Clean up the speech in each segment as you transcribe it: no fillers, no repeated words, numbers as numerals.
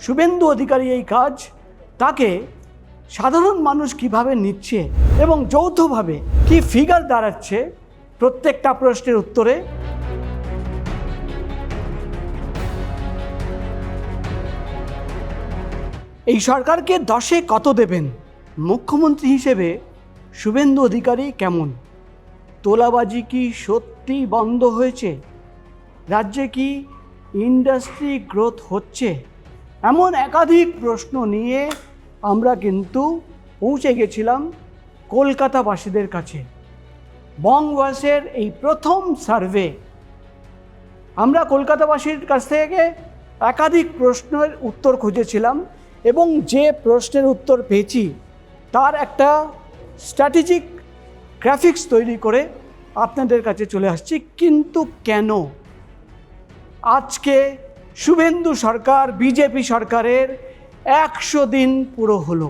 শুভেন্দু অধিকারী এই কাজ তাকে সাধারণ মানুষ কিভাবে নিচ্ছে এবং যৌথভাবে কি ফিগার দাঁড়াচ্ছে প্রত্যেকটা প্রশ্নের উত্তরে এই সরকারকে 10-এ কত দেবেন? মুখ্যমন্ত্রী হিসেবে শুভেন্দু অধিকারী কেমন? তোলাবাজি কি সত্যি বন্ধ হয়েছে? রাজ্যে কি ইন্ডাস্ট্রি গ্রোথ হচ্ছে? এমন একাধিক প্রশ্ন নিয়ে আমরা কিন্তু পৌঁছে গেছিলাম কলকাতাবাসীদের কাছে। বং ভয়েসের এই প্রথম সার্ভে আমরা কলকাতাবাসীর কাছ থেকে একাধিক প্রশ্নের উত্তর খুঁজেছিলাম এবং যে প্রশ্নের উত্তর পেয়েছি তার একটা স্ট্র্যাটেজিক গ্রাফিক্স তৈরি করে আপনাদের কাছে চলে আসছি। কিন্তু কেন আজকে শুভেন্দু সরকার বিজেপি সরকারের 100 দিন পুরো হলো?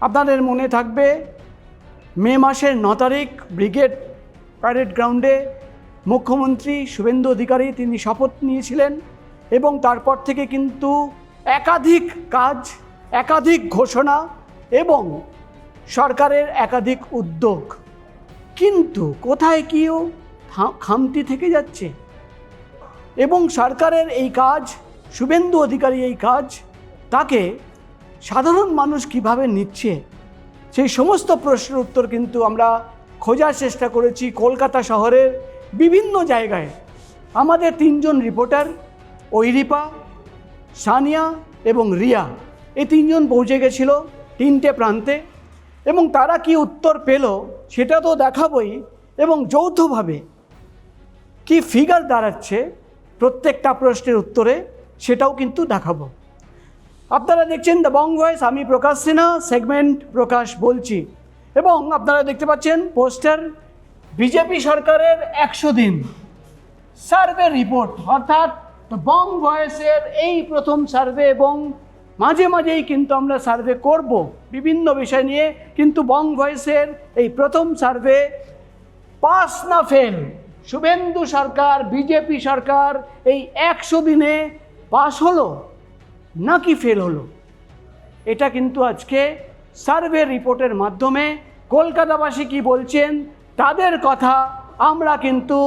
আপনাদের মনে থাকবে মে মাসের 9 তারিখ ব্রিগেড প্যারেড গ্রাউন্ডে মুখ্যমন্ত্রী শুভেন্দু অধিকারী তিনি শপথ নিয়েছিলেন এবং তারপর থেকে কিন্তু একাধিক কাজ, একাধিক ঘোষণা এবং সরকারের একাধিক উদ্যোগ, কিন্তু কোথায় কিও খামতি থেকে যাচ্ছে এবং সরকারের এই কাজ, শুভেন্দু অধিকারী এই কাজ তাকে সাধারণ মানুষ কিভাবে নিচ্ছে সেই সমস্ত প্রশ্নের উত্তর কিন্তু আমরা খোঁজার চেষ্টা করেছি কলকাতা শহরের বিভিন্ন জায়গায়। আমাদের 3 জন রিপোর্টার ঐরিপা, সানিয়া এবং রিয়া, এই 3 জন পৌঁছে গেছিল 3টে প্রান্তে এবং তারা কি উত্তর পেল সেটা তো দেখাবই এবং যৌথভাবে কি ফিগার দাঁড়াচ্ছে প্রত্যেকটা প্রশ্নের উত্তরে সেটাও কিন্তু দেখাবো। আপনারা দেখছেন দ্য বং ভয়েস, আমি প্রকাশ সিনহা, সেগমেন্ট প্রকাশ বলছি এবং আপনারা দেখতে পাচ্ছেন পোস্টার বিজেপি সরকারের 100 দিন সার্ভে রিপোর্ট, অর্থাৎ দ্য বং ভয়েসের এই প্রথম সার্ভে এবং মাঝে মাঝেই কিন্তু আমরা সার্ভে করব বিভিন্ন বিষয় নিয়ে, কিন্তু বং ভয়েসের এই প্রথম সার্ভে পাস না ফেল, শুভেন্দু সরকার বিজেপি সরকার এই 100 দিনে পাস হলো নাকি ফেল হলো, এটা কিন্তু আজকে সার্ভে রিপোর্টের মাধ্যমে কলকাতাবাসী কি বলছেন তাদের কথা আমরা কিন্তু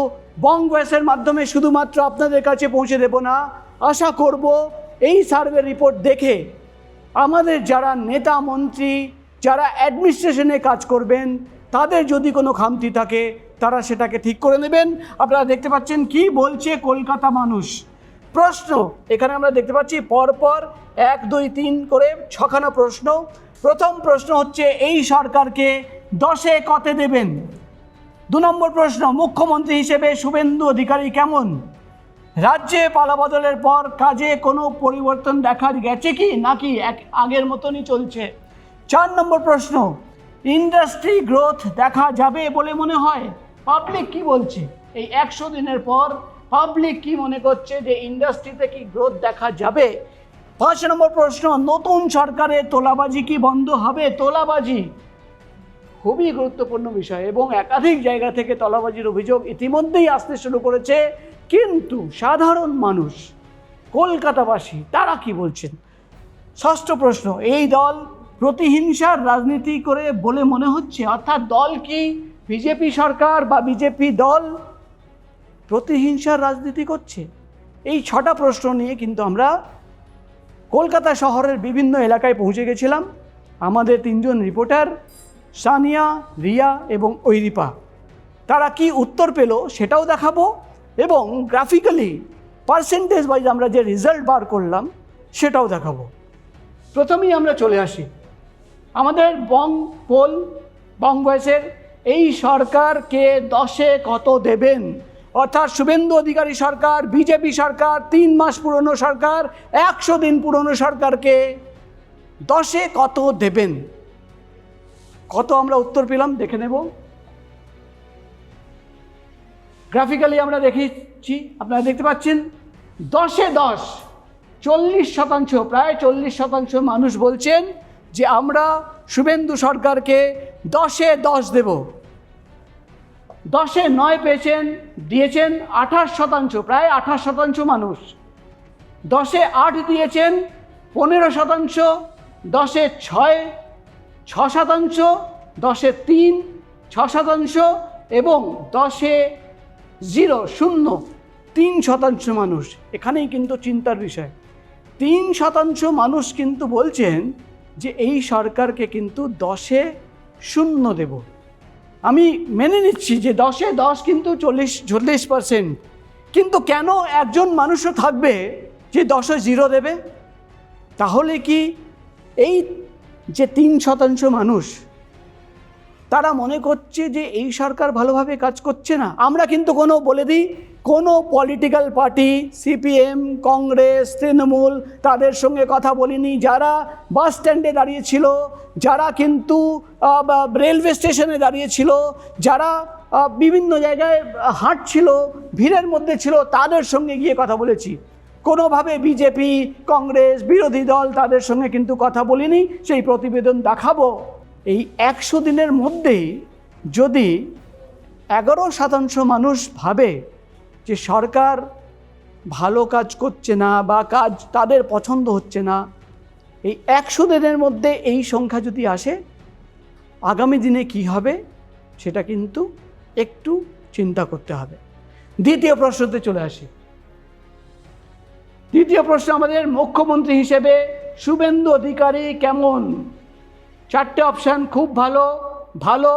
বং ভয়েসের মাধ্যমে শুধুমাত্র আপনাদের কাছে পৌঁছে দেব না, আশা করব এই সার্ভে রিপোর্ট দেখে আমাদের যারা নেতা মন্ত্রী, যারা অ্যাডমিনিস্ট্রেশনে কাজ করবেন তাদের যদি কোনো খামতি থাকে তারা সেটাকে ঠিক করে নেবেন। আপনারা দেখতে পাচ্ছেন কি বলছে কলকাতা মানুষ। প্রশ্ন এখানে আমরা দেখতে পাচ্ছি পরপর 1, 2, 3 করে 6খানা প্রশ্ন। প্রথম প্রশ্ন হচ্ছে এই সরকারকে 10-এ কত দেবেন? 2 নম্বর প্রশ্ন, মুখ্যমন্ত্রী হিসেবে শুভেন্দু অধিকারী কেমন? রাজ্যে পালাবদলের পর কাজে কোনো পরিবর্তন দেখা গেছে কি নাকি আগের মতনই চলছে? 4 নম্বর প্রশ্ন, ইন্ডাস্ট্রি গ্রোথ দেখা যাবে বলে মনে হয়? পাবলিক কি বলছে এই 100 দিনের পর? পাবলিক কি মনে করছে যে ইন্ডাস্ট্রিতে কি গ্রোথ দেখা যাবে? 5 নম্বর প্রশ্ন, নতুন সরকারে তোলাবাজি কি বন্ধ হবে? তোলাবাজি খুবই গুরুত্বপূর্ণ বিষয় এবং একাধিক জায়গা থেকে তোলাবাজির অভিযোগ ইতিমধ্যেই আসতে শুরু করেছে, কিন্তু সাধারণ মানুষ কলকাতাবাসী তারা কি বলছেন? 6ষ্ঠ প্রশ্ন, এই দল প্রতিহিংসার রাজনীতি করে বলে মনে হচ্ছে, অর্থাৎ দল কি বিজেপি সরকার বা বিজেপি দল প্রতিহিংসার রাজনীতি করছে? এই 6টা প্রশ্ন নিয়ে কিন্তু আমরা কলকাতা শহরের বিভিন্ন এলাকায় পৌঁছে গেছিলাম। আমাদের 3 জন রিপোর্টার সানিয়া, রিয়া এবং ঐরিপা তারা কি উত্তর পেল সেটাও দেখাবো এবং গ্রাফিক্যালি পার্সেন্টেজ ওয়াইজ আমরা যে রেজাল্ট বার করলাম সেটাও দেখাবো। প্রথমেই আমরা চলে আসি আমাদের বং ভয়েসের এই সরকারকে 10-এ কত দেবেন, অর্থাৎ শুভেন্দু অধিকারী সরকার, বিজেপি সরকার, 3 মাস পুরনো সরকার, 100 দিন পুরনো সরকারকে 10-এ কত দেবেন? কত আমরা উত্তর পেলাম দেখে নেব। গ্রাফিক্যালি আমরা দেখেছি, আপনারা দেখতে পাচ্ছেন 10-এ 10, 40%, প্রায় 40% মানুষ বলছেন যে আমরা শুভেন্দু সরকারকে 10-এ 10 দেব। 10-এ 9 দিয়েছেন 28%, প্রায় 28% মানুষ। 10-এ 8 দিয়েছেন 15%, 10-এ 6, 6%, 10-এ 3, 6% এবং 10-এ 0, 3% মানুষ। এখানেই কিন্তু চিন্তার বিষয়। 3% মানুষ কিন্তু বলছেন যে এই সরকারকে কিন্তু 10-এ 0 দেব। আমি মেনে নিচ্ছি যে 10-এ 10 কিন্তু 40%, কিন্তু কেন একজন মানুষও থাকবে যে 10-এ 0 দেবে? তাহলে কি এই যে 3% মানুষ তারা মনে করছে যে এই সরকার ভালোভাবে কাজ করছে না? আমরা কিন্তু বলে দিই, কোনো political party, CPM, Congress, Trinamool তাদের সঙ্গে কথা বলিনি। যারা বাস স্ট্যান্ডে দাঁড়িয়েছিল, যারা কিন্তু রেলওয়ে স্টেশনে দাঁড়িয়েছিল, যারা বিভিন্ন জায়গায় হাঁটছিল, ভিড়ের মধ্যে ছিল, তাদের সঙ্গে গিয়ে কথা বলেছি। কোনোভাবে বিজেপি, কংগ্রেস, বিরোধী দল তাদের সঙ্গে কিন্তু কথা বলিনি। সেই প্রতিবেদন দেখাবো। এই 100 দিনের মধ্যেই যদি 11% মানুষ ভাবে যে সরকার ভালো কাজ করছে না বা কাজ তাদের পছন্দ হচ্ছে না, এই 100 দিনের মধ্যে এই সংখ্যা যদি আসে, আগামী দিনে কি হবে সেটা কিন্তু একটু চিন্তা করতে হবে। দ্বিতীয় প্রশ্নতে চলে আসি। দ্বিতীয় প্রশ্ন আমাদের, মুখ্যমন্ত্রী হিসেবে শুভেন্দু অধিকারী কেমন? 4টে অপশান: খুব ভালো, ভালো,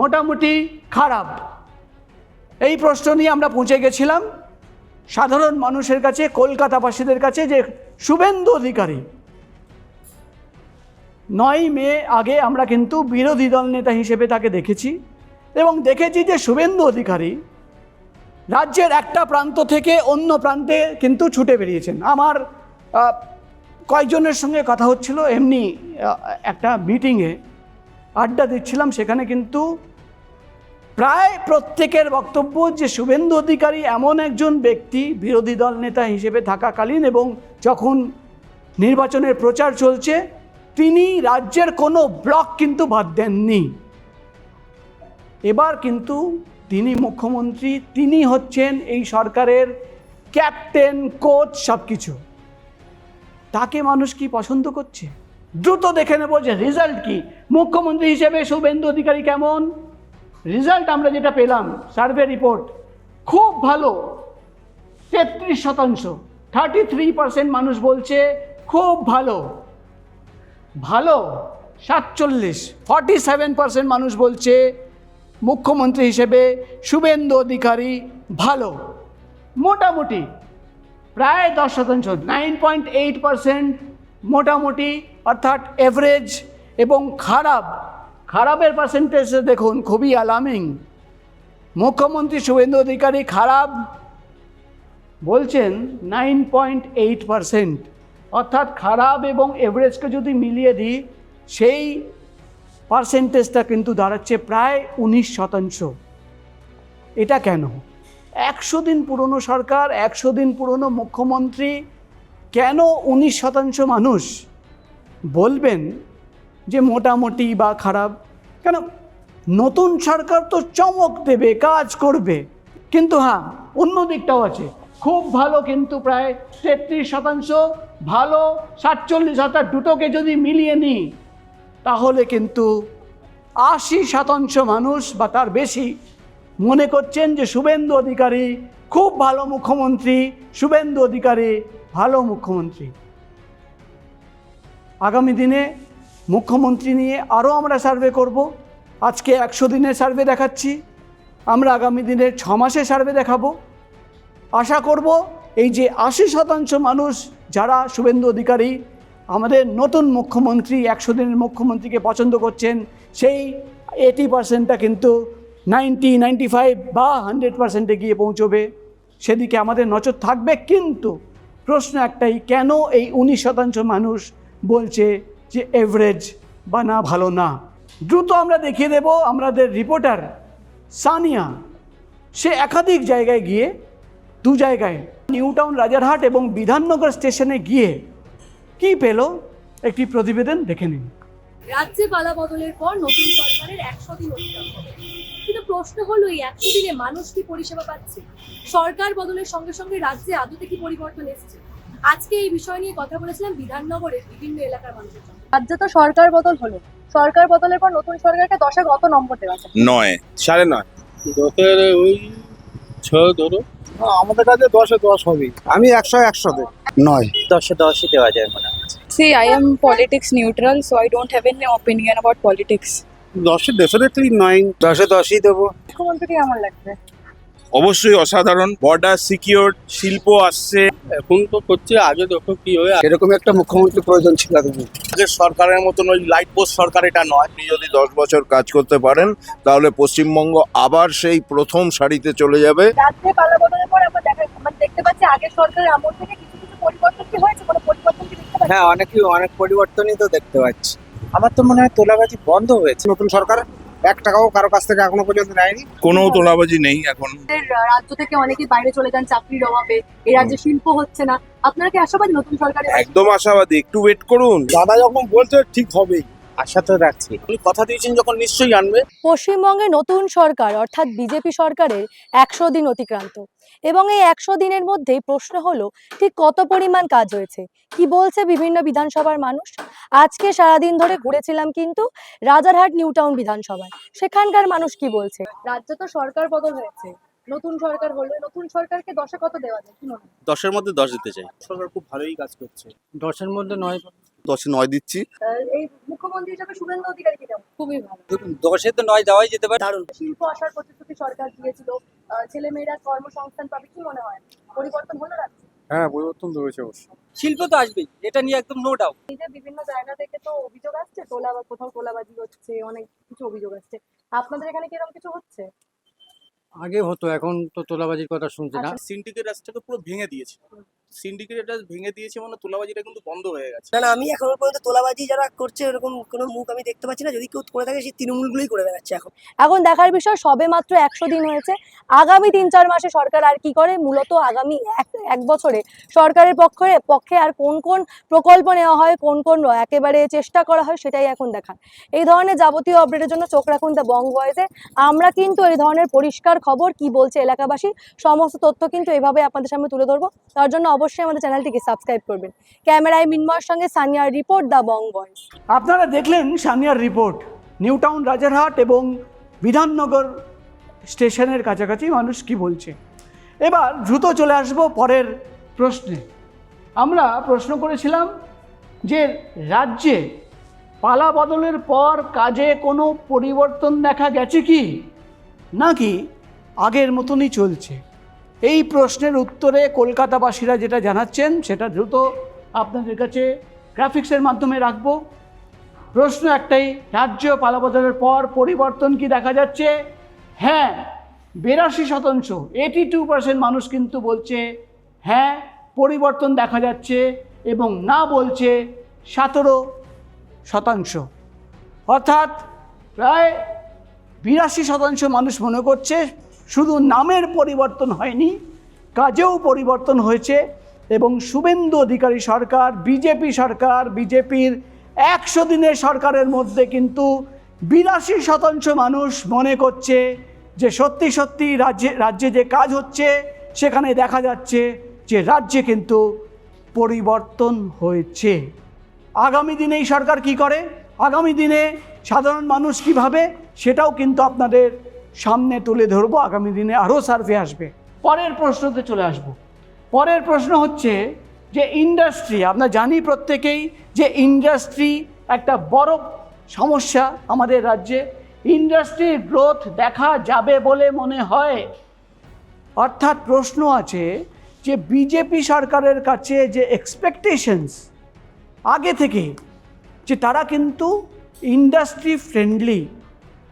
মোটামুটি, খারাপ। এই প্রশ্ন নিয়ে আমরা পৌঁছে গেছিলাম সাধারণ মানুষের কাছে, কলকাতাবাসীদের কাছে, যে শুভেন্দু অধিকারী 9 মে আগে আমরা কিন্তু বিরোধী দল নেতা হিসেবে তাকে দেখেছি এবং দেখেছি যে শুভেন্দু অধিকারী রাজ্যের একটা প্রান্ত থেকে অন্য প্রান্তে কিন্তু ছুটে বেরিয়েছেন। আমার কয়েকজনের সঙ্গে কথা হচ্ছিল, এমনি একটা মিটিংয়ে আড্ডা দিচ্ছিলাম, সেখানে কিন্তু প্রায় প্রত্যেকের বক্তব্য যে শুভেন্দু অধিকারী এমন একজন ব্যক্তি, বিরোধী দল নেতা হিসেবে থাকাকালীন এবং যখন নির্বাচনের প্রচার চলছে, তিনি রাজ্যের কোনো ব্লক কিন্তু বাদ দেননি। এবার কিন্তু তিনি মুখ্যমন্ত্রী, তিনি হচ্ছেন এই সরকারের ক্যাপ্টেন, কোচ, সব কিছু। তাকে মানুষ কি পছন্দ করছে? দ্রুত দেখে নেব যে রেজাল্ট কি। মুখ্যমন্ত্রী হিসেবে শুভেন্দু অধিকারী কেমন? রেজাল্ট আমরা যেটা পেলাম, সার্ভে রিপোর্ট, খুব ভালো 33%, 33% মানুষ বলছে খুব ভালো। ভালো 47, 47% মানুষ বলছে মুখ্যমন্ত্রী হিসেবে শুভেন্দু অধিকারী ভালো। মোটামুটি প্রায় 10%, 9.8% মোটামুটি, অর্থাৎ এভারেজ। এবং খারাপের পার্সেন্টেজ দেখুন, খুবই অ্যালার্মিং। মুখ্যমন্ত্রী শুভেন্দু অধিকারী খারাপ বলছেন 9.8%, অর্থাৎ খারাপ এবং এভারেজকে যদি মিলিয়ে দিই, সেই পার্সেন্টেজটা কিন্তু দাঁড়াচ্ছে প্রায় 19%। এটা কেন? 100 দিন পুরনো সরকার, 100 দিন পুরনো মুখ্যমন্ত্রী, কেন 19% মানুষ বলবেন যে মোটামুটি বা খারাপ? কেন? নতুন সরকার তো চমক দেবে, কাজ করবে। কিন্তু হ্যাঁ, অন্য দিকটাও আছে। খুব ভালো কিন্তু প্রায় 33%, ভালো 47, অর্থাৎ দুটোকে যদি মিলিয়ে নিই তাহলে কিন্তু 80% মানুষ বা তার বেশি মনে করছেন যে শুভেন্দু অধিকারী খুব ভালো মুখ্যমন্ত্রী, শুভেন্দু অধিকারী ভালো মুখ্যমন্ত্রী। আগামী দিনে মুখ্যমন্ত্রী নিয়ে আরও আমরা সার্ভে করব। আজকে 100 দিনের সার্ভে দেখাচ্ছি, আমরা আগামী দিনের 6 মাসের সার্ভে দেখাবো। আশা করব এই যে 80% মানুষ যারা শুভেন্দু অধিকারী আমাদের নতুন মুখ্যমন্ত্রী, 100 দিনের মুখ্যমন্ত্রীকে পছন্দ করছেন, সেই 80%টা কিন্তু 90, 95 বা 100%-এ গিয়ে পৌঁছবে। সেদিকে আমাদের নজর থাকবে। কিন্তু প্রশ্ন একটাই, কেন এই 19% মানুষ বলছে যে এভারেজ বা না, ভালো না? দ্রুত আমরা দেখিয়ে দেব। আমাদের রিপোর্টার সানিয়া, সে একাধিক জায়গায় গিয়ে, 2 জায়গায়, নিউ টাউন, রাজারহাট এবং বিধাননগর স্টেশনে গিয়ে কি পেল, একটি প্রতিবেদন দেখে নিন। রাজ্যে পালা বদলের পর নতুন সরকারের 100 দিন অতিক্রম হবে, কিন্তু প্রশ্ন হলো এই 100 দিনে মানুষ কি পরিষেবা পাচ্ছে? সরকার বদলের সঙ্গে সঙ্গে রাজ্যে আদতে কি পরিবর্তন এসেছে? আজকে এই বিষয় নিয়ে কথা বলেছিলাম বিধাননগরের বিভিন্ন এলাকার মানুষের সঙ্গে। রাজ্যে তো সরকার বদল হলো, সরকার বদলের পর নতুন সরকারকে 10-এ কত নম্বর দেওয়া যায়? 9 9.5 দশের ওই ছয় ধরো। আমাদের কাছে 10-এ 10 হবে। আমি 100 দেব। 9 10-এ 10ই দেওয়া যায় মনে হয়। See, I am politics neutral, so I don't have any opinion about politics. 10-এ ডেফিনেটলি 9। 10-এ 10ই দেবো। মুখ্যমন্ত্রীকে কেমন লাগবে? অবশ্যই অসাধারণ, বর্ডার সিকিউর, শিল্প আসছে। এখন তো করছে, আগে দেখো কি হয়। এরকম একটা মুখ্যমন্ত্রী প্রয়োজন ছিল আগে। আগের সরকারের মতন ওই লাইট পোস্ট সরকার এটা নয়। আপনি যদি 10 বছর কাজ করতে পারেন তাহলে পশ্চিমবঙ্গ আবার সেই প্রথম সারিতে চলে যাবে। রাজ্যে পালা বদলের পর আমরা দেখতে পাচ্ছি আগের সরকারের আমল থেকে কিছু কিছু পরিবর্তন কি হয়েছে? কোনো পরিবর্তন কি দেখতে পাচ্ছি? হ্যাঁ, অনেক পরিবর্তনই তো দেখতে পাচ্ছি। আমার তো মনে হয় তোলাবাজি বন্ধ হয়েছে। নতুন সরকার 1 টাকাও কারো কাছ থেকে এখনো পর্যন্ত নেয়নি। কোনো তোলাবাজি নেই এখন। রাজ্য থেকে অনেকেই বাইরে চলে যান চাকরির অভাবে, এই রাজ্যে শিল্প হচ্ছে না। আপনারা কি আশাবাদী নতুন সরকারের? একদম আশাবাদী, একটু ওয়েট করুন। দাদা যখন বলছে ঠিক হবেই। আশা তো রাখছি, উনি কথা দিয়েছেন যখন নিশ্চয়ই আনবে। পশ্চিমবঙ্গে নতুন সরকার অর্থাৎ বিজেপি সরকারের 100 দিন অতিক্রান্ত এবং এই 100 দিনের মধ্যেই প্রশ্ন হলো ঠিক কত পরিমাণ কাজ হয়েছে, কি বলছে বিভিন্ন বিধানসভার মানুষ। আজকে সারাদিন ধরে ঘুরেছিলাম কিন্তু রাজারহাট নিউ টাউন বিধানসভায়, সেখানকার মানুষ কি বলছে। রাজ্যে তো সরকার বদল হয়েছে, নতুন সরকার হলো, নতুন সরকারকে 10-এ কত দেওয়া যায় কি মনে হয়? 10-এর মধ্যে 10 দিতে চাই। সরকার খুব ভালোই কাজ করছে। 10-এর মধ্যে 9। 10-এ 9 দিচ্ছি। এই মুখ্যমন্ত্রী হিসেবে শুভেন্দু অধিকারীকে কেমন? খুবই ভালো। 10-এ তো 9 দেওয়াই যেতে পারে। দারুণ শিল্প আসার প্রতিশ্রুতি সরকার দিয়েছিল, ছেলেমেয়েরা কর্মসংস্থান পাবে, কি মনে হয় পরিবর্তন হলো রাজ্যে? হ্যাঁ, পরিবর্তন তো হয়েছে অবশ্য। শিল্প তো আসবেই, এটা নিয়ে একদম নো ডাউট। এই যে বিভিন্ন জায়গা থেকে তো অভিযোগ আসছে, কোথাও তোলাবাজি হচ্ছে, অনেক কিছু অভিযোগ আসছে। আপনাদের এখানে কি এরকম কিছু হচ্ছে? আগে হতো, এখন তো তোলাবাজির কথা শুনছি না। সিন্ডিকেট রাজটাকে পুরো ভেঙে দিয়েছে। সিন্ডিকেটটা ভেঙে দিয়েছে মানে তোলাবাজিটা কিন্তু বন্ধ হয়ে গেছে। না, আমি এখনো পর্যন্ত তোলাবাজি যারা করছে এরকম কোনো মুখ আমি দেখতে পাচ্ছি না। যদি কেউ করে থাকে সেই তৃণমূলগুলোই করে বেড়াচ্ছে এখন। এখন দেখার বিষয়, সবে মাত্র 100 দিন হয়েছে। আগামী 3-4 মাসে সরকার আর কি করে, মূলত আগামী এক বছরে সরকারের পক্ষে আর কোন কোন প্রকল্প নেওয়া হয়, কোন কোন একেবারে চেষ্টা করা হয়, সেটাই এখন দেখার। এই ধরনের যাবতীয় আপডেটের জন্য চোখ রাখুন দ্য বং ভয়েসে। আমরা কিন্তু এই ধরনের পরিষ্কার খবর কি বলছে এলাকাবাসী, সমস্ত তথ্য কিন্তু এইভাবে আপনাদের সামনে তুলে ধরবো। তার জন্য অবশ্যই আমাদের চ্যানেলটিকে সাবস্ক্রাইব করবেন। ক্যামেরায় মিনময়ের সঙ্গে সানিয়ার রিপোর্ট, দ্য বং ভয়েস। আপনারা দেখলেন সানিয়ার রিপোর্ট। নিউ টাউন, রাজারহাট এবং বিধাননগর স্টেশনের কাছাকাছি মানুষ কি বলছে। এবার দ্রুত চলে আসব পরের প্রশ্নে। আমরা প্রশ্ন করেছিলাম যে রাজ্যে পালা বদলের পর কাজে কোনো পরিবর্তন দেখা গেছে কি, নাকি আগের মতনই চলছে। এই প্রশ্নের উত্তরে কলকাতাবাসীরা যেটা জানাচ্ছেন সেটা দ্রুত আপনাদের কাছে গ্রাফিক্সের মাধ্যমে রাখব। প্রশ্ন একটাই, রাজ্য পালাবদলের পর পরিবর্তন কি দেখা যাচ্ছে? হ্যাঁ, 82%, 82% মানুষ কিন্তু বলছে হ্যাঁ পরিবর্তন দেখা যাচ্ছে, এবং না বলছে 17%। অর্থাৎ প্রায় 82% মানুষ মনে করছে শুধু নামের পরিবর্তন হয়নি, কাজেও পরিবর্তন হয়েছে। এবং শুভেন্দু অধিকারী সরকার, বিজেপি সরকার, বিজেপির 100 দিনের সরকারের মধ্যে কিন্তু 82% মানুষ মনে করছে যে সত্যি সত্যি রাজ্যে যে কাজ হচ্ছে সেখানে দেখা যাচ্ছে যে রাজ্যে কিন্তু পরিবর্তন হয়েছে। আগামী দিনে এই সরকার কি করে, আগামী দিনে সাধারণ মানুষ কী ভাবে, সেটাও কিন্তু আপনাদের সামনে তুলে ধরবো। আগামী দিনে আরও সার্ভে আসবে। পরের প্রশ্নতে চলে আসব। পরের প্রশ্ন হচ্ছে যে ইন্ডাস্ট্রি, আমরা জানি প্রত্যেকেই যে ইন্ডাস্ট্রি একটা বড় সমস্যা আমাদের রাজ্যে। ইন্ডাস্ট্রির গ্রোথ দেখা যাবে বলে মনে হয়। অর্থাৎ প্রশ্ন আছে যে বিজেপি সরকারের কাছে যে এক্সপেকটেশনস আগে থেকে, যে তারা কিন্তু ইন্ডাস্ট্রি ফ্রেন্ডলি।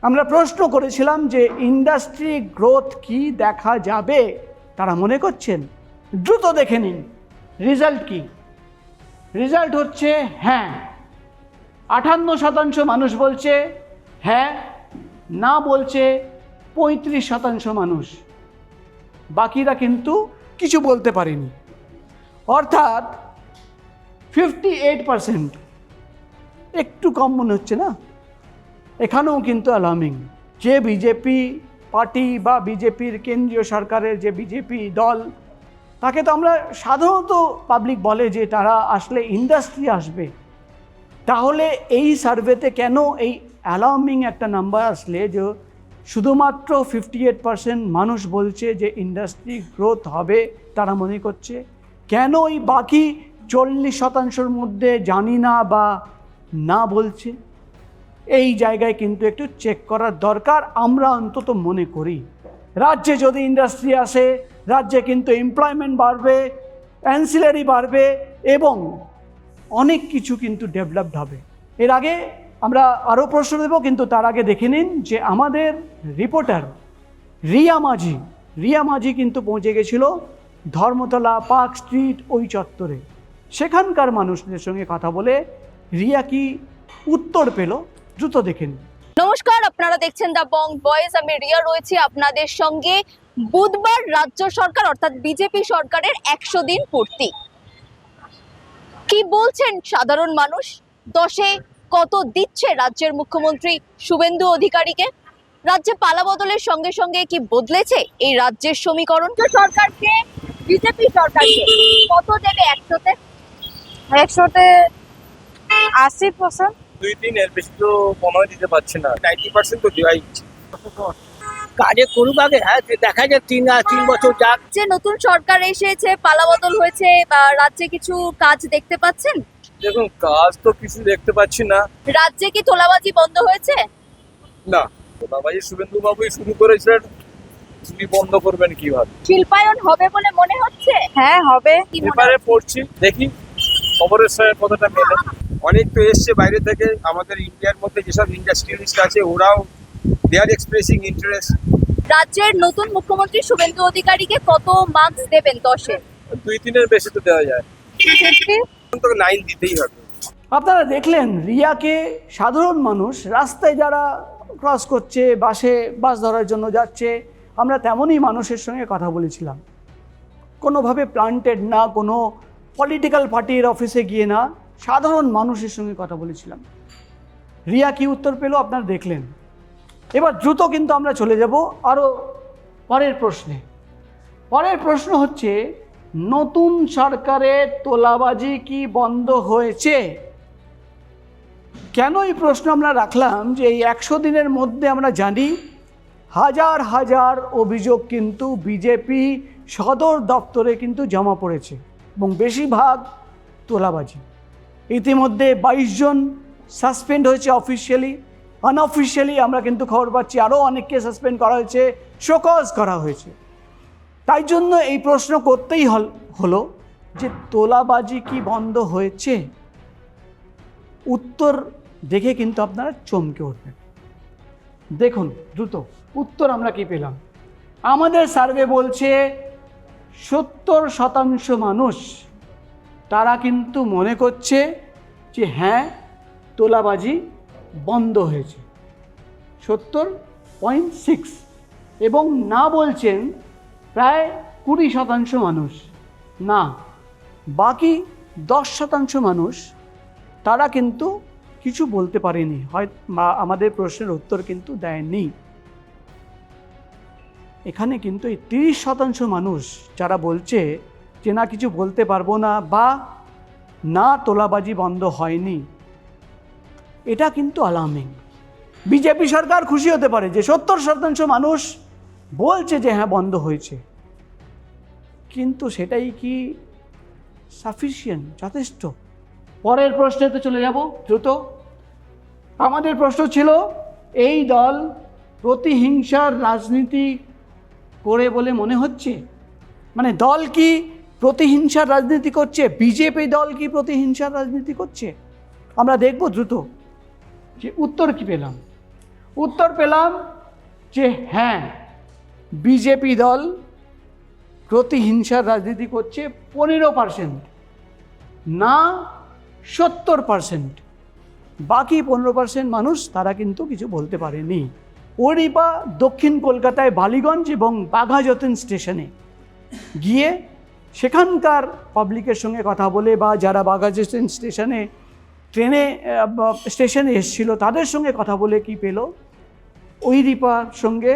আমরা প্রশ্ন করেছিলাম যে ইন্ডাস্ট্রি গ্রোথ কি দেখা যাবে, তারা মনে করছেন। দ্রুত দেখে নিন রেজাল্ট কি। রেজাল্ট হচ্ছে হ্যাঁ, 58% মানুষ বলছে হ্যাঁ, না বলছে 35% মানুষ, বাকিরা কিন্তু কিছু বলতে পারেনি। অর্থাৎ 58%, একটু কম মনে হচ্ছে না? এখানেও কিন্তু অ্যালার্মিং। যে বিজেপি পার্টি বা বিজেপির কেন্দ্রীয় সরকারের যে বিজেপি দল, তাকে তো আমরা সাধারণত পাবলিক বলে যে তারা আসলে ইন্ডাস্ট্রি আসবে, তাহলে এই সার্ভেতে কেন এই অ্যালার্মিং একটা নাম্বার আসলে যে শুধুমাত্র 58% মানুষ বলছে যে ইন্ডাস্ট্রি গ্রোথ হবে তারা মনে করছে, কেন ওই বাকি 40%-র মধ্যে জানি না বা না বলছে? এই জায়গায় কিন্তু একটু চেক করার দরকার আমরা অন্তত মনে করি। রাজ্যে যদি ইন্ডাস্ট্রি আসে রাজ্যে কিন্তু এমপ্লয়মেন্ট বাড়বে, অ্যান্সিলারি বাড়বে এবং অনেক কিছু কিন্তু ডেভেলপড হবে। এর আগে আমরা আরও প্রশ্ন দেব, কিন্তু তার আগে দেখে নিন যে আমাদের রিপোর্টার রিয়া মাঝি কিন্তু পৌঁছে গেছিল ধর্মতলা পার্ক স্ট্রিট ওই চত্বরে। সেখানকার মানুষদের সঙ্গে কথা বলে রিয়া কি উত্তর পেল দ্রুত দেখে নিন। নমস্কার, আপনারা দেখছেন দ্য বং ভয়েস। আমি রিয়া রয়েছি আপনাদের সঙ্গে। বুধবার রাজ্য সরকার অর্থাৎ বিজেপি সরকারের 100 দিন পূর্তি। কি বলছেন সাধারণ মানুষ? 10-এ কত দিচ্ছে রাজ্যের মুখ্যমন্ত্রী শুভেন্দু অধিকারীকে? রাজ্যে পালাবদলের সঙ্গে সঙ্গে কি বদলেছে এই রাজ্যের সমীকরণ? সরকারকে, বিজেপি সরকারকে কত দেবে 100-তে? 100-তে 80%। 2-3 এর বেশি তো কমাই দিতে পারছে না, 90% তো দেওয়াই হচ্ছে। কাজে করুক আগে, হ্যাঁ দেখা যায় 3 বছর যাক। যে নতুন সরকার এসেছে, পালাবদল হয়েছে, রাজ্যে কিছু কাজ দেখতে পাচ্ছেন? দেখুন কাজ তো কিছু দেখতে পাচ্ছি না। রাজ্যে কি তোলাবাজি বন্ধ হয়েছে? না, বাবাজি শুভেন্দু বাবুই শুরু করেছিলেন, উনি বন্ধ করবেন কিভাবে? শিল্পায়ন হবে বলে মনে হচ্ছে? হ্যাঁ হবে। কি মনে পেপারে পড়ছি, দেখি খবরের সঙ্গে কতটা মেলে। অনেক তো এসছে বাইরে থেকে, আমাদের ইন্ডিয়ার মধ্যে যেসব ইন্ডাস্ট্রিয়ালিস্ট আছে ওরাও দে আর এক্সপ্রেসিং ইন্টারেস্ট। রাজ্যের নতুন মুখ্যমন্ত্রী শুভেন্দু অধিকারীকে কত মার্কস দেবেন 10-এ? 2-3 এর বেশি তো দেওয়া যায়, 9 দিতেই হবে। আপনারা দেখলেন রিয়াকে সাধারণ মানুষ রাস্তায় যারা ক্রস করছে, বাস ধরার জন্য যাচ্ছে, আমরা তেমনই মানুষের সঙ্গে কথা বলেছিলাম, কোনোভাবে প্লান্টেড না, কোনো পলিটিক্যাল পার্টির অফিসে গিয়ে না, সাধারণ মানুষের সঙ্গে কথা বলেছিলাম। রিয়া কি উত্তর পেল আপনারা দেখলেন। এবার দ্রুত কিন্তু আমরা চলে যাব আরও পরের প্রশ্নে। পরের প্রশ্ন হচ্ছে, নতুন সরকারের তোলাবাজি কি বন্ধ হয়েছে? কেন এই প্রশ্ন আমরা রাখলাম যে এই 100 দিনের মধ্যে আমরা জানি হাজার হাজার অভিযোগ কিন্তু বিজেপি সদর দপ্তরে কিন্তু জমা পড়েছে এবং বেশিরভাগ তোলাবাজি। ইতিমধ্যে 22 জন সাসপেন্ড হয়েছে অফিসিয়ালি, আনঅফিসিয়ালি আমরা কিন্তু খবর পাচ্ছি আরও অনেককে সাসপেন্ড করা হয়েছে, শোকজ করা হয়েছে। তাই জন্য এই প্রশ্ন করতেই হলো যে তোলাবাজি কি বন্ধ হয়েছে? উত্তর দেখে কিন্তু আপনারা চমকে উঠবেন। দেখুন দ্রুত উত্তর আমরা কি পেলাম। আমাদের সার্ভে বলছে 70% মানুষ তারা কিন্তু মনে করছে যে হ্যাঁ তোলাবাজি বন্ধ হয়েছে, 70.6, এবং না বলছেন প্রায় 20% মানুষ। না, বাকি 10% মানুষ তারা কিন্তু কিছু বলতে পারেনি, হয় আমাদের প্রশ্নের উত্তর কিন্তু দেয়নি। এখানে কিন্তু এই 30% মানুষ যারা বলছে যে না কিছু বলতে পারবো না বা না তোলাবাজি বন্ধ হয়নি, এটা কিন্তু অ্যালার্মিং। বিজেপি সরকার খুশি হতে পারে যে 70% মানুষ বলছে যে হ্যাঁ বন্ধ হয়েছে, কিন্তু সেটাই কি সাফিসিয়েন্ট, যথেষ্ট? পরের প্রশ্নেতে চলে যাব দ্রুত। আমাদের প্রশ্ন ছিল, এই দল প্রতিহিংসার রাজনীতি করে বলে মনে হচ্ছে? মানে দল কি প্রতিহিংসার রাজনীতি করছে? বিজেপি দল কি প্রতিহিংসার রাজনীতি করছে? আমরা দেখব দ্রুত যে উত্তর কি পেলাম। উত্তর পেলাম যে হ্যাঁ বিজেপি দল প্রতিহিংসার রাজনীতি করছে 15%, না 70%। বাকি 15% মানুষ তারা কিন্তু কিছু বলতে পারেনি। ওড়িপা দক্ষিণ কলকাতায় বালিগঞ্জ এবং বাঘাযতীন স্টেশনে গিয়ে সেখানকার পাবলিকের সঙ্গে কথা বলে বা যারা বাঘাযতীন স্টেশনে এসেছিল তাদের সঙ্গে কথা বলে কি পেল, ওই রিপার সঙ্গে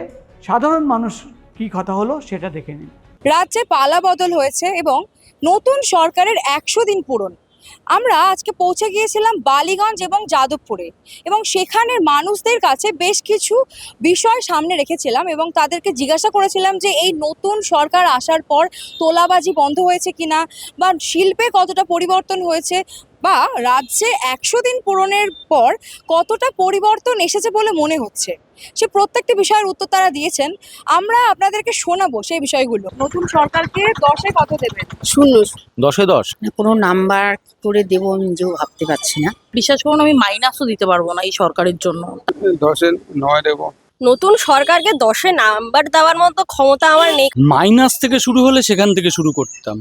সাধারণ মানুষ কি কথা হলো সেটা দেখে নিন। রাজ্যে পালা বদল হয়েছে এবং নতুন সরকারের 100 দিন পূরণ। আমরা আজকে পৌঁছে গিয়েছিলাম বালিগঞ্জ এবং যাদবপুরে এবং সেখানের মানুষদের কাছে বেশ কিছু বিষয় সামনে রেখেছিলাম এবং তাদেরকে জিজ্ঞাসা করেছিলাম যে এই নতুন সরকার আসার পর তোলাবাজি বন্ধ হয়েছে কিনা, বা শিল্পে কতটা পরিবর্তন হয়েছে, বা রাজ্যে 100 দিন পূরণের পর কতটা পরিবর্তন এসেছে বলে মনে হচ্ছে। সে প্রত্যেকটি বিষয়ের উত্তর তারা দিয়েছেন। আমরা আপনাদেরকে শোনাবো সেই বিষয়গুলো। নতুন সরকারকে 10-এ কত দেবেন? 0। 10-এ 10। কোনো নাম্বার কি করে দেবো আমি নিজেও ভাবতে পারছি না। বিশ্বাস করুন আমি মাইনাসও দিতে পারবো না এই সরকারের জন্য। 10-এ 9 দেবো। নতুন সরকারকে 10-এ নাম্বার দেওয়ার মতো ক্ষমতা আমার নেই। মাইনাস থেকে শুরু হলে সেখান থেকে শুরু করতাম,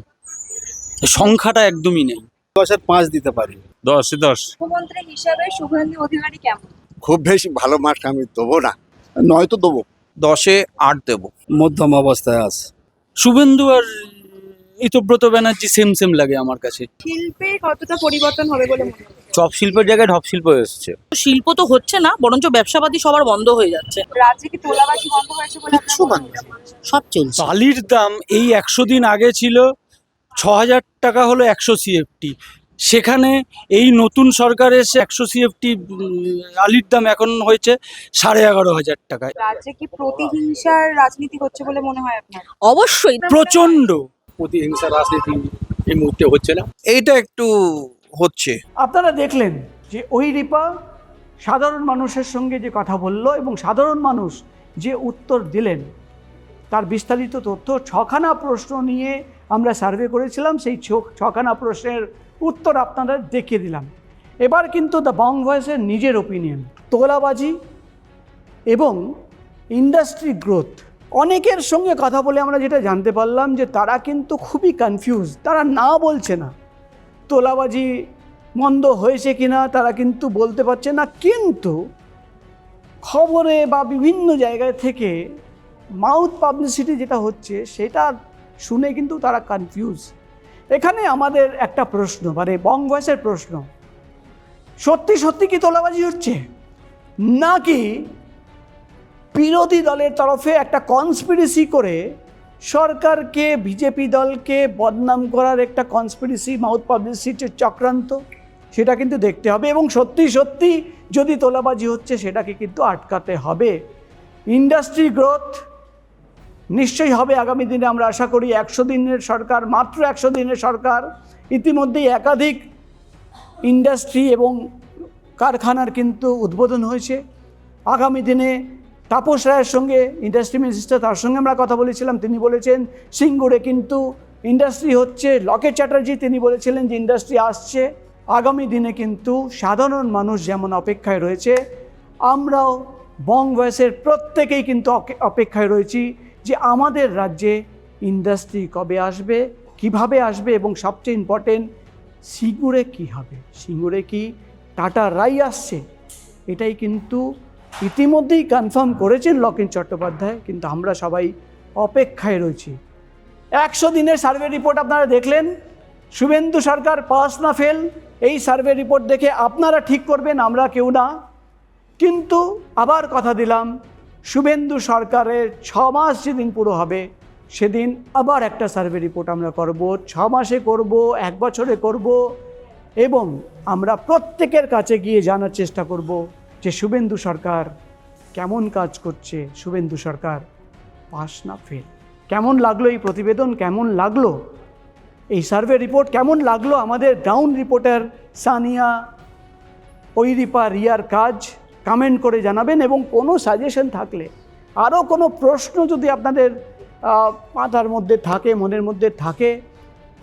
সংখ্যাটা একদমই নেই। 10-এর 5 দিতে পারি। 10-এ 10। মুখ্যমন্ত্রী হিসেবে শুভেন্দু অধিকারী কেমন? খুব বেশি ভালো মার্ক আমি দেবো না, 9 তো দেবো। 10-এ 8 দেবো। মধ্যম অবস্থায় আছে। শুভেন্দু আর ঋতব্রত ব্যানার্জি সেম সেম লাগে আমার কাছে। শিল্পে কতটা পরিবর্তন হবে বলে মনে হচ্ছে? চপ শিল্পের জায়গায় ঢপ শিল্প এসছে। শিল্প তো হচ্ছে না, বরঞ্চ ব্যবসাবাদী সবার বন্ধ হয়ে যাচ্ছে। রাজ্যে কি তোলাবাজি বন্ধ হয়েছে বলে আপনার কিচ্ছু মনে বন্ধ হচ্ছে? সব চলছে। বালির দাম এই 100 দিন আগে ছিল 6,000 টাকা, হলো 100 CFT। সেখানে এই নতুন সরকার এসে 100 CFT আলির দাম এখন হয়েছে 11,500 টাকায়। রাজ্যে কি প্রতিহিংসার রাজনীতি হচ্ছে বলে মনে হয় আপনার? অবশ্যই প্রচন্ড প্রতিহিংসা রাজনীতি এই মুহূর্তে হচ্ছে না। এইটা একটু হচ্ছে। আপনারা দেখলেন যে ওই রিপা সাধারণ মানুষের সঙ্গে যে কথা বলল এবং সাধারণ মানুষ যে উত্তর দিলেন তার বিস্তারিত তথ্য 6খানা প্রশ্ন নিয়ে আমরা সার্ভে করেছিলাম। সেই 6খানা প্রশ্নের উত্তর আপনাদের দেখিয়ে দিলাম। এবার কিন্তু দ্য বং ভয়েসের নিজের ওপিনিয়ন, তোলাবাজি এবং ইন্ডাস্ট্রি গ্রোথ। অনেকের সঙ্গে কথা বলে আমরা যেটা জানতে পারলাম যে তারা কিন্তু খুবই কনফিউজ, তারা না বলছে না তোলাবাজি মন্দ হয়েছে কিনা, তারা কিন্তু বলতে পারছে না। কিন্তু খবরে বা বিভিন্ন জায়গায় থেকে মাউথ পাবলিসিটি যেটা হচ্ছে সেটা শুনে কিন্তু তারা কনফিউজ। এখানে আমাদের একটা প্রশ্ন, মানে বং ভয়েসের প্রশ্ন, সত্যি সত্যি কি তোলাবাজি হচ্ছে, নাকি বিরোধী দলের তরফে একটা কনস্পিরেসি করে সরকারকে, বিজেপি দলকে বদনাম করার একটা কনস্পিরেসি, মাউথ পাবলিসিটির চক্রান্ত? সেটা কিন্তু দেখতে হবে এবং সত্যি সত্যি যদি তোলাবাজি হচ্ছে সেটাকে কিন্তু আটকাতে হবে। ইন্ডাস্ট্রি গ্রোথ নিশ্চয়ই হবে আগামী দিনে, আমরা আশা করি। 100 দিনের সরকার, মাত্র 100 দিনের সরকার, ইতিমধ্যেই একাধিক ইন্ডাস্ট্রি এবং কারখানার কিন্তু উদ্বোধন হয়েছে। আগামী দিনে তাপস রায়ের সঙ্গে, ইন্ডাস্ট্রি মিনিস্টার, তার সঙ্গে আমরা কথা বলেছিলাম, তিনি বলেছেন সিঙ্গুরে কিন্তু ইন্ডাস্ট্রি হচ্ছে। লকেট চ্যাটার্জি তিনি বলেছিলেন যে ইন্ডাস্ট্রি আসছে। আগামী দিনে কিন্তু সাধারণ মানুষ যেমন অপেক্ষায় রয়েছে, আমরাও বং ভয়েসের প্রত্যেকেই কিন্তু অপেক্ষায় রয়েছি যে আমাদের রাজ্যে ইন্ডাস্ট্রি কবে আসবে, কিভাবে আসবে এবং সবচেয়ে ইম্পর্টেন্ট সিঙ্গুরে কী হবে। সিঙ্গুরে কি টাটা রাই আসছে, এটাই কিন্তু ইতিমধ্যেই কনফার্ম করেছেন লকেট চট্টোপাধ্যায়, কিন্তু আমরা সবাই অপেক্ষায় রয়েছি। 100 দিনের সার্ভে রিপোর্ট আপনারা দেখলেন। শুভেন্দু সরকার পাস না ফেল, এই সার্ভে রিপোর্ট দেখে আপনারা ঠিক করবেন, আমরা কেউ না। কিন্তু আবার কথা দিলাম, শুভেন্দু সরকারের 6 মাস যেদিন পুরো হবে সেদিন আবার একটা সার্ভে রিপোর্ট আমরা করব। 6 মাসে করব, 1 বছরে করব, এবং আমরা প্রত্যেকের কাছে গিয়ে জানার চেষ্টা করব যে শুভেন্দু সরকার কেমন কাজ করছে, শুভেন্দু সরকার পাস না ফেল। কেমন লাগলো এই প্রতিবেদন, কেমন লাগলো এই সার্ভে রিপোর্ট, কেমন লাগলো আমাদের গ্রাউন্ড রিপোর্টার সানিয়া, ঐরিপা, রিয়ার কাজ, কমেন্ট করে জানাবেন। এবং কোনো সাজেশন থাকলে, আরও কোনো প্রশ্ন যদি আপনাদের মাথার মধ্যে থাকে, মনের মধ্যে থাকে,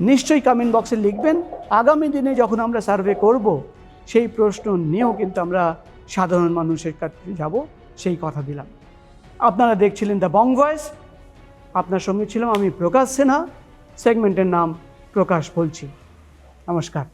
নিশ্চয়ই কমেন্ট বক্সে লিখবেন। আগামী দিনে যখন আমরা সার্ভে করব সেই প্রশ্ন নিয়েও কিন্তু আমরা সাধারণ মানুষের কাছে যাব, সেই কথা দিলাম। আপনারা দেখছিলেন দ্য বং ভয়েস, আপনার সঙ্গে ছিলাম আমি প্রকাশ সিনহা, সেগমেন্টের নাম প্রকাশ বলছি। নমস্কার।